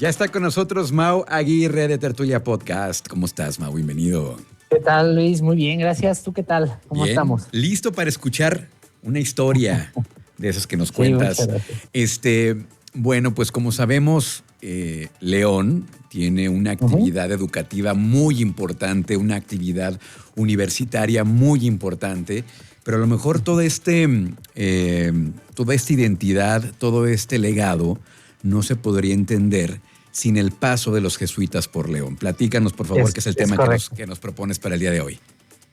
Ya está con nosotros Mau Aguirre de Tertulia Podcast. ¿Cómo estás, Mau? Bienvenido. ¿Qué tal, Luis? Muy bien, gracias. ¿Tú qué tal? ¿Cómo Bien. estamos? Listo para escuchar una historia de esas que nos Sí, cuentas. muchas gracias. Bueno, pues como sabemos, León tiene una actividad educativa muy importante, una actividad universitaria muy importante, pero a lo mejor toda esta identidad, todo este legado no se podría entender sin el paso de los jesuitas por León. Platícanos, por favor, que es el tema que nos propones para el día de hoy.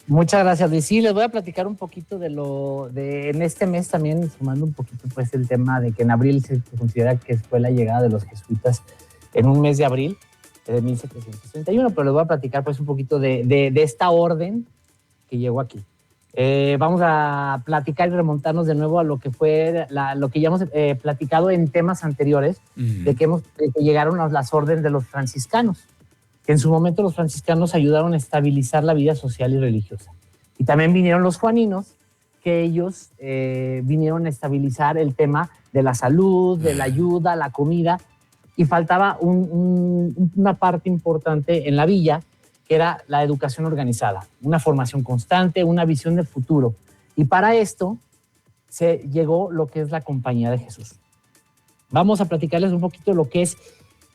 Muchas gracias, Luis. Sí, les voy a platicar un poquito en este mes también, sumando un poquito pues el tema de que en abril se considera que fue la llegada de los jesuitas en un mes de abril de 1731, pero les voy a platicar pues un poquito de esta orden que llegó aquí. Vamos a platicar y remontarnos de nuevo a lo que fue lo que ya hemos platicado en temas anteriores, de que llegaron a las órdenes de los franciscanos. Que en su momento los franciscanos ayudaron a estabilizar la vida social y religiosa. Y también vinieron los juaninos, que ellos vinieron a estabilizar el tema de la salud, de la ayuda, la comida, y faltaba una parte importante en la villa, que era la educación organizada, una formación constante, una visión de futuro. Y para esto se llegó lo que es la Compañía de Jesús. Vamos a platicarles un poquito lo que es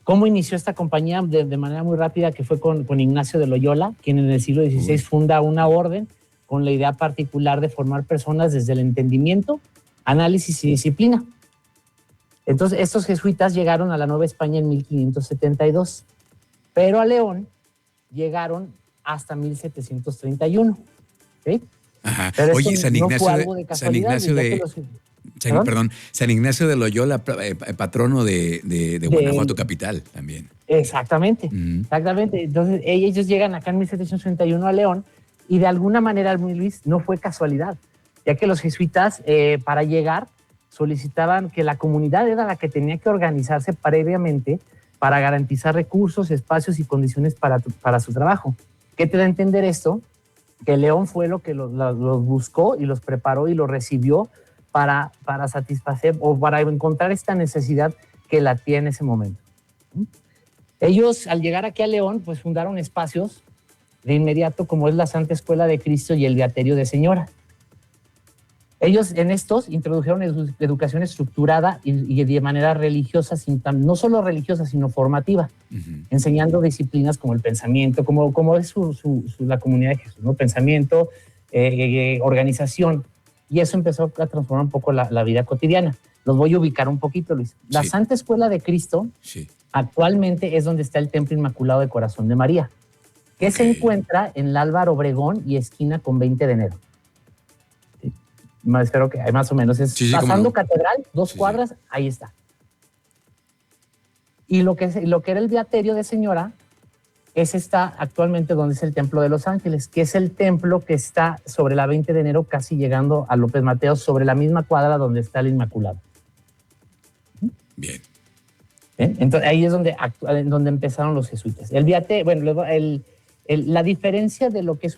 cómo inició esta compañía de manera muy rápida, que fue con Ignacio de Loyola, quien en el siglo XVI funda una orden con la idea particular de formar personas desde el entendimiento, análisis y disciplina. Entonces, estos jesuitas llegaron a la Nueva España en 1572, pero a León llegaron hasta 1731. ¿Sí? Ajá. Pero oye, San Ignacio, no fue algo de casualidad, San Ignacio de Loyola, patrono de Guanajuato capital también. Exactamente, exactamente. Entonces ellos llegan acá en 1731 a León y de alguna manera, Luis, no fue casualidad, ya que los jesuitas para llegar solicitaban que la comunidad era la que tenía que organizarse previamente para garantizar recursos, espacios y condiciones para su trabajo. ¿Qué te da a entender esto? Que León fue lo que los buscó y los preparó y los recibió para satisfacer o para encontrar esta necesidad que la tiene en ese momento. Ellos, al llegar aquí a León, pues fundaron espacios de inmediato, como es la Santa Escuela de Cristo y el Beaterio de Señora. Ellos en estos introdujeron educación estructurada y de manera religiosa, no solo religiosa, sino formativa, enseñando disciplinas como el pensamiento, como es la comunidad de Jesús, ¿no? Pensamiento, organización. Y eso empezó a transformar un poco la vida cotidiana. Los voy a ubicar un poquito, Luis. La Santa Escuela de Cristo actualmente es donde está el Templo Inmaculado de Corazón de María, que se encuentra en la Álvaro Obregón y esquina con 20 de enero. Espero que hay más o menos. Pasando Catedral, 2 cuadras, ahí está. Y lo que era el Beaterio de Señora está actualmente donde es el Templo de los Ángeles, que es el templo que está sobre la 20 de enero, casi llegando a López Mateos, sobre la misma cuadra donde está el Inmaculado. Bien. Entonces ahí es donde empezaron los jesuitas. El Beaterio, bueno, la diferencia de lo que es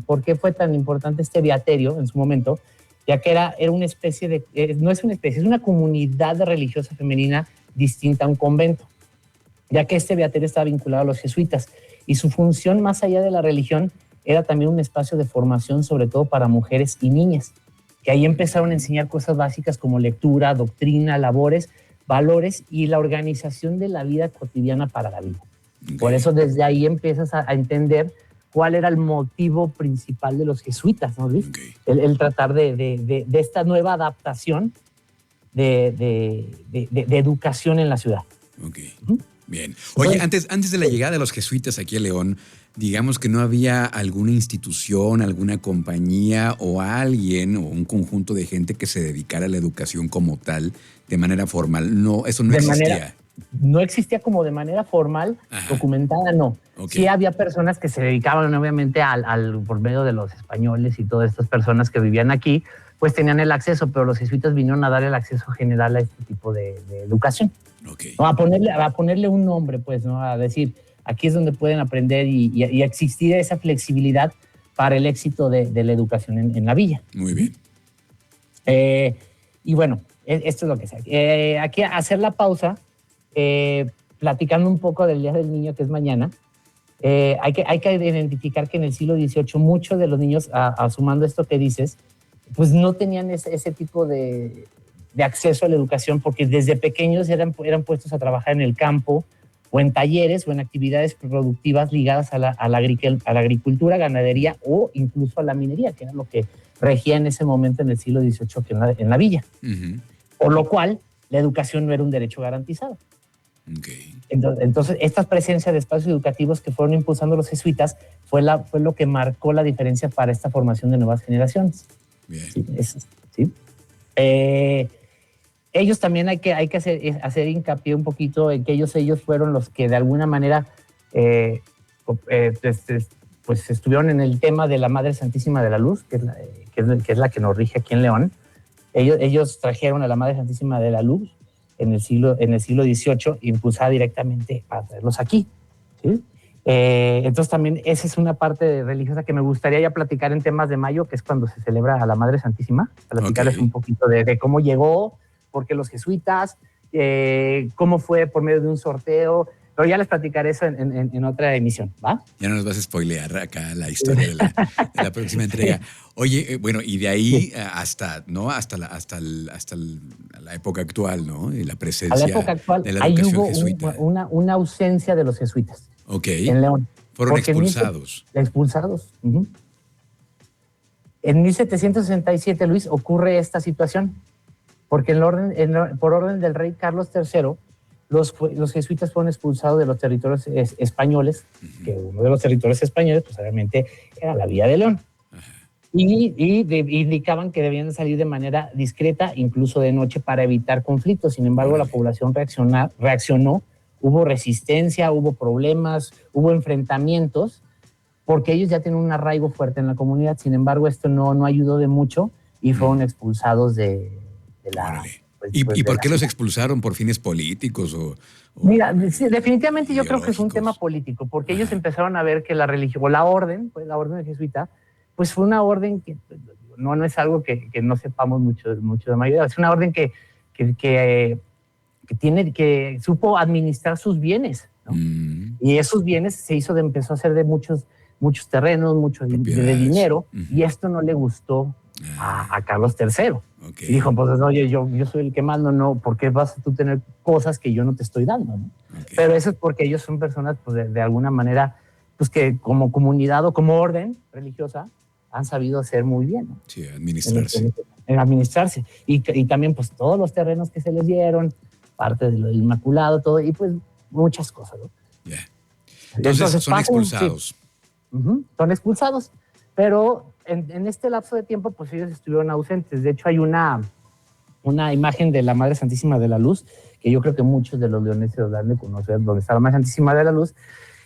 por qué fue tan importante este Beaterio en su momento, ya que era una especie de, no es una especie, es una comunidad religiosa femenina distinta a un convento, ya que este Beaterio estaba vinculado a los jesuitas y su función más allá de la religión era también un espacio de formación, sobre todo para mujeres y niñas, que ahí empezaron a enseñar cosas básicas como lectura, doctrina, labores, valores y la organización de la vida cotidiana para la vida. Por eso desde ahí empiezas a entender cuál era el motivo principal de los jesuitas, ¿no, Luis? El tratar de esta nueva adaptación de educación en la ciudad. Bien. Oye, antes de la llegada de los jesuitas aquí a León, digamos que no había alguna institución, alguna compañía o alguien o un conjunto de gente que se dedicara a la educación como tal de manera formal. No, eso no existía. No existía como de manera formal, documentada, no. Sí había personas que se dedicaban obviamente por medio de los españoles y todas estas personas que vivían aquí, pues tenían el acceso, pero los jesuitas vinieron a dar el acceso general a este tipo de educación. ¿No? A ponerle un nombre, pues, ¿no? A decir, aquí es donde pueden aprender y existir esa flexibilidad para el éxito de la educación en la villa. Muy bien. Y bueno, esto es lo que sea. Aquí hacer la pausa, platicando un poco del Día del Niño, que es mañana, hay que identificar que en el siglo XVIII muchos de los niños, sumando esto que dices, pues no tenían ese tipo de acceso a la educación, porque desde pequeños eran puestos a trabajar en el campo o en talleres o en actividades productivas ligadas a la agricultura, ganadería o incluso a la minería, que era lo que regía en ese momento en el siglo XVIII en la villa. Uh-huh. Por lo cual, la educación no era un derecho garantizado. Okay. Entonces, esta presencia de espacios educativos que fueron impulsando los jesuitas fue lo que marcó la diferencia para esta formación de nuevas generaciones. Bien. ¿Sí? Ellos también hay que hacer hincapié un poquito en que ellos fueron los que de alguna manera pues estuvieron en el tema de la Madre Santísima de la Luz, que es la que nos rige aquí en León. Ellos trajeron a la Madre Santísima de la Luz en el siglo XVIII, impulsada directamente para traerlos aquí. ¿Sí? Entonces también esa es una parte religiosa que me gustaría ya platicar en temas de mayo, que es cuando se celebra a la Madre Santísima, platicarles un poquito de cómo llegó, por qué los jesuitas, cómo fue por medio de un sorteo, pero ya les platicaré eso en otra emisión, ¿va? Ya no nos vas a spoilear acá la historia de la próxima entrega. Oye, bueno, y de ahí hasta la época actual, ¿no? Y la presencia a la época actual, de la educación jesuita. Una ausencia de los jesuitas. Ok. En León. Fueron expulsados. Expulsados. Uh-huh. En 1767, Luis, ocurre esta situación, porque por orden del rey Carlos III, los jesuitas fueron expulsados de los territorios españoles, uh-huh. que uno de los territorios españoles, pues obviamente, era la Villa de León. Uh-huh. Y indicaban que debían salir de manera discreta, incluso de noche, para evitar conflictos. Sin embargo, la población reaccionó. Hubo resistencia, hubo problemas, hubo enfrentamientos, porque ellos ya tienen un arraigo fuerte en la comunidad. Sin embargo, esto no ayudó de mucho y fueron expulsados de la... ¿Y por qué los expulsaron? ¿Por fines políticos o Mira, sí, definitivamente yo creo que es un tema político, porque ellos empezaron a ver que la religión, o la orden de jesuita, pues fue una orden que no es algo que no sepamos mucho de mayoría, es una orden que supo administrar sus bienes, ¿no? Y esos bienes empezó a hacer de muchos terrenos, mucho de dinero, y esto no le gustó a Carlos III. Okay. Y dijo, pues oye, yo soy el que mando, no, ¿por qué vas tú a tener cosas que yo no te estoy dando? ¿No? Okay. Pero eso es porque ellos son personas, pues de alguna manera, pues que como comunidad o como orden religiosa han sabido hacer muy bien, ¿no? Sí, administrarse. En administrarse. Y también, pues todos los terrenos que se les dieron, parte de lo del Inmaculado, todo, y pues muchas cosas, ¿no? Ya. Yeah. Entonces son expulsados. Sí. Son expulsados, pero en este lapso de tiempo, pues ellos estuvieron ausentes. De hecho, hay una imagen de la Madre Santísima de la Luz, que yo creo que muchos de los leoneses han de conocer, donde está la Madre Santísima de la Luz,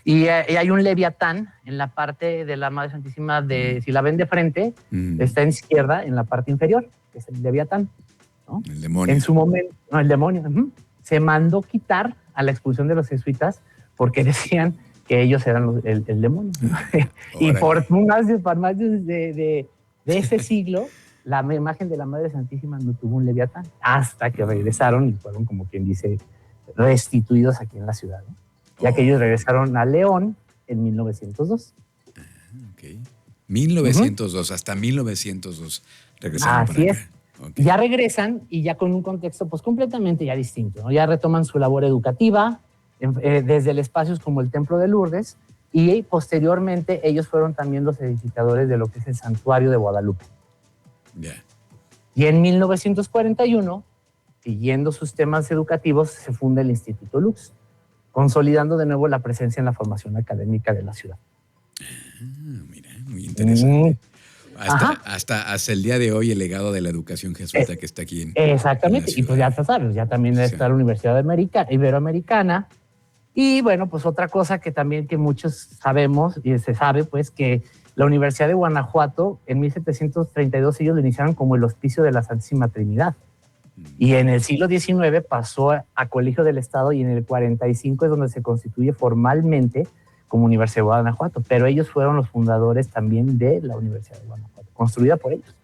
y hay un leviatán en la parte de la Madre Santísima, si la ven de frente, está en izquierda, en la parte inferior, que es el leviatán, ¿no? El demonio. En su momento, no, el demonio, se mandó quitar a la expulsión de los jesuitas porque decían que ellos eran el demonio. Y por más de ese siglo, la imagen de la Madre Santísima no tuvo un leviatán, hasta que regresaron y fueron, como quien dice, restituidos aquí en la ciudad, ¿no? Ya que ellos regresaron a León en 1902. Okay. 1902, hasta 1902 regresaron. Así es. Okay. Ya regresan y ya con un contexto pues completamente ya distinto, ¿no? Ya retoman su labor educativa desde el espacios como el Templo de Lourdes, y posteriormente ellos fueron también los edificadores de lo que es el Santuario de Guadalupe. Yeah. Y en 1941, siguiendo sus temas educativos, se funda el Instituto Lux, consolidando de nuevo la presencia en la formación académica de la ciudad. Mira, muy interesante. Hasta el día de hoy el legado de la educación jesuita que está aquí exactamente, y pues ya sabes, ya también está la Universidad Iberoamericana. Y bueno, pues otra cosa que también que muchos sabemos y se sabe, pues que la Universidad de Guanajuato en 1732 ellos lo iniciaron como el Hospicio de la Santísima Trinidad. Y en el siglo XIX pasó a Colegio del Estado, y en el 45 es donde se constituye formalmente como Universidad de Guanajuato. Pero ellos fueron los fundadores también de la Universidad de Guanajuato, construida por ellos.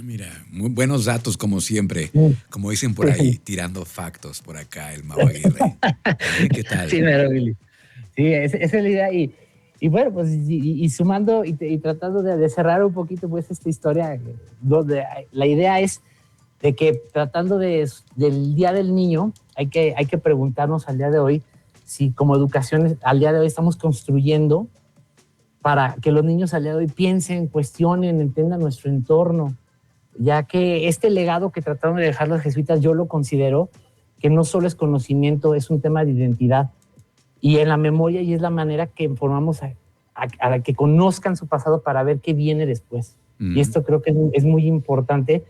Mira, muy buenos datos como siempre. Sí, Como dicen por ahí, tirando factos por acá el Mau Aguirre. ¿Qué tal? sí, mero, Billy. Sí, esa es la idea. Y bueno, pues y sumando y tratando de cerrar un poquito pues esta historia, donde la idea es de que tratando del Día del Niño, hay que preguntarnos al día de hoy si como educación al día de hoy estamos construyendo para que los niños al día de hoy piensen, cuestionen, entiendan nuestro entorno, ya que este legado que trataron de dejar los jesuitas yo lo considero que no solo es conocimiento, es un tema de identidad y en la memoria y es la manera que formamos a que conozcan su pasado para ver qué viene después. Y esto creo que es muy importante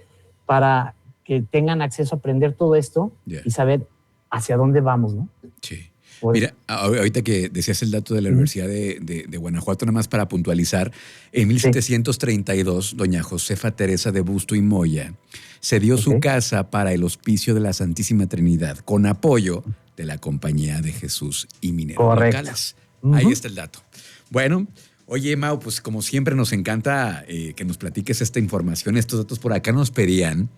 para que tengan acceso a aprender todo esto y saber hacia dónde vamos, ¿no? Sí. Por Mira, ahorita que decías el dato de la Universidad de Guanajuato, nada más para puntualizar, en 1732, doña Josefa Teresa de Busto y Moya cedió su casa para el Hospicio de la Santísima Trinidad, con apoyo de la Compañía de Jesús y mineros locales. Ahí está el dato. Bueno, oye, Mau, pues como siempre nos encanta que nos platiques esta información, estos datos. Por acá nos pedían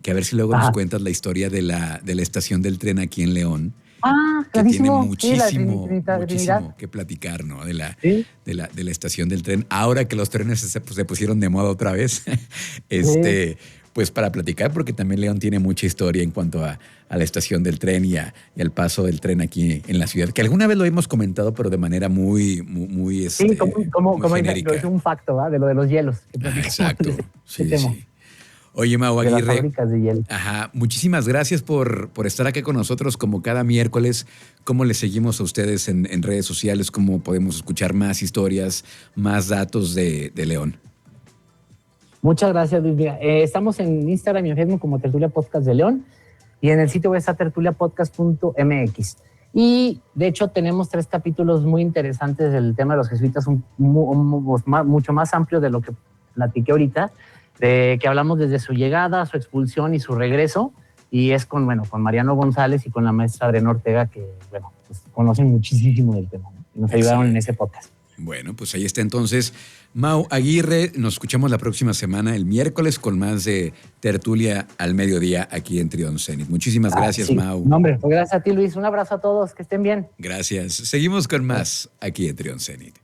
que a ver si luego nos cuentas la historia de la estación del tren aquí en León. Que tiene muchísimo que platicar, ¿no? De la estación del tren. Ahora que los trenes se pusieron de moda otra vez, pues para platicar, porque también León tiene mucha historia en cuanto a la estación del tren y al paso del tren aquí en la ciudad, que alguna vez lo hemos comentado, pero de manera muy como genérica. es un facto, ¿va? De lo de los hielos. Exacto. Sí. Oye, Mau Aguirre. De las fábricas de hielo. Ajá, muchísimas gracias por estar aquí con nosotros como cada miércoles. ¿Cómo les seguimos a ustedes en redes sociales? ¿Cómo podemos escuchar más historias, más datos de León? Muchas gracias, Luis. Estamos en Instagram y en Facebook como Tertulia Podcast de León y en el sitio web está tertuliapodcast.mx. Y de hecho tenemos 3 capítulos muy interesantes del tema de los jesuitas, mucho más amplio de lo que platiqué ahorita, de que hablamos desde su llegada, su expulsión y su regreso, y es con Mariano González y con la maestra Adriana Ortega, que pues conocen muchísimo del tema, ¿no? Y nos ayudaron en ese podcast. Bueno, pues ahí está entonces Mau Aguirre. Nos escuchamos la próxima semana, el miércoles, con más de Tertulia al Mediodía aquí en Trión Zenit. Muchísimas gracias, Mau. No, hombre, pues gracias a ti, Luis. Un abrazo a todos, que estén bien. Gracias. Seguimos con más aquí en Trión Zenit.